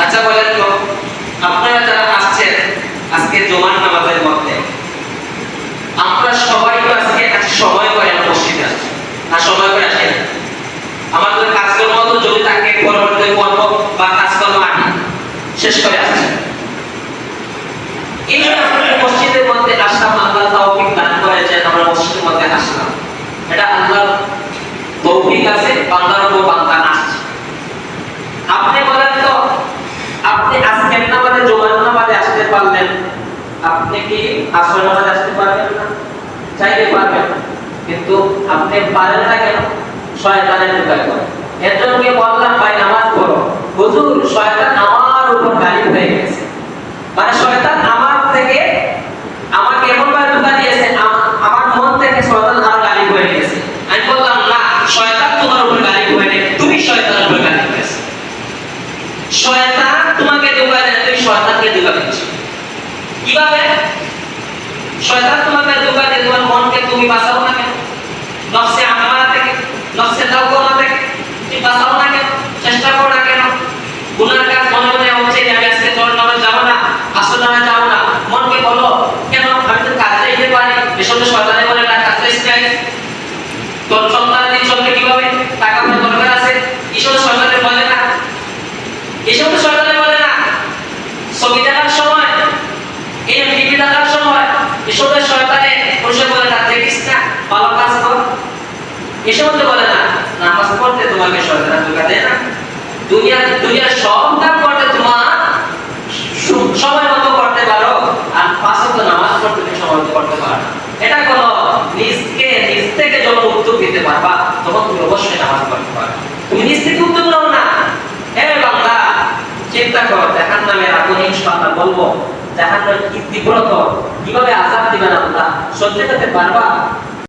আচ্ছা বলেন তো, আপনারা যারা আসছেন আজকে জুমার নামাজের মধ্যে, আমরা সবাই তো আজকে একটা সময় করে মসজিদে আসছি, আর সময় করে আসি না। আমাদের কাজকর্ম তো যদি থাকে পরবর্তী কর্ম বা কাজকর্ম আগে শেষ করে আসছে। এই যে আমরা মসজিদের মধ্যে আসলাম, আল্লাহ তৌফিক দান করেছেন, আমরা মসজিদের মধ্যে আসলাম, এটা আল্লাহর তৌফিক আছে, বান্দার উপর বান্দা আসছে। আপনি বলেন তো, আপনি আজকের নামাজে জুমার নামাজে আসতে পারলেন, আপনি কি আসর নামাজে আসতে পারবেন না? চাইলে পারবেন, কিন্তু আপনি পারেন না কেন? শয়তানের দোকায় করে। একজনকে বললাম ভাই নামাজ পড়ো, হুজুর শয়তান আমার উপর গালিব হয়ে গেছে, মানে শয়তান আমার থেকে আমাকে এমন ভাবে ধোঁকা দিয়েছে, আমার মন থেকে শয়তান আর গালিব হয়ে গেছে। আমি বললাম না, শয়তান তোমার উপর গালিব হয়ে নেই, তুমি শয়তানের উপর গালিব হয়েছে। শয়তান তোমাকে ধোঁকা দেয়, তুমি শয়তানকে ধোঁকা দিচ্ছ। কিভাবে? শয়তান তোমাকে ধোঁকা দিয়ে তোমার মনকে তুমি বাঁচাও না কেন? নফসে আমারা থেকে, নফসে লাওয়ামা থেকে তুমি বাঁচাও না কেন? চেষ্টা করো না কেন? গুনার কাজ মনে মনে হচ্ছে যে আমি আজকে জোর নামাজ যাব না, আসর নামাজ যাব না, মনকে বলো কেন আমি তো কাজে যেতে পারি, এসব শয়তানে বলে না কাজে শিখাই। তোর সন্তানের দিন চলবে কিভাবে, টাকা পয়সা দরকার আছে, এসব শয়তানে বলে না, এসব শয়তানে বলে না। ছবি দেখার সময়, এই টিভি দেখার সময় এসব শয়তানে বসে বলে না, দেখিস না ভালো কাজ কর, এসব তো বলে না। নামাজ পড়তে তোমাকে শয়তান ধোঁকা দেয় না। দুনিয়ার সব কাজ করতে তোমার সময় মতো করতে পারো, আর পাঁচ ওয়াক্ত নামাজ পড়তে তুমি সময় মতো করতে পারো না। এটা কোনো নিজ থেকে যখন উদ্যোগ দিতে পারবা, তখন তুমি অবশ্যই নামাজ পড়তে পারবে। তুমি নিজ থেকে উদ্যোগ নাও না। হে বান্দা, চিন্তা করো, জাহান্নামের আগুন ইনশাআল্লাহ বলবো, জাহান্নামের কি তীব্রতা, কিভাবে আযাব দিবেন আল্লাহ, সহ্য করতে পারবা?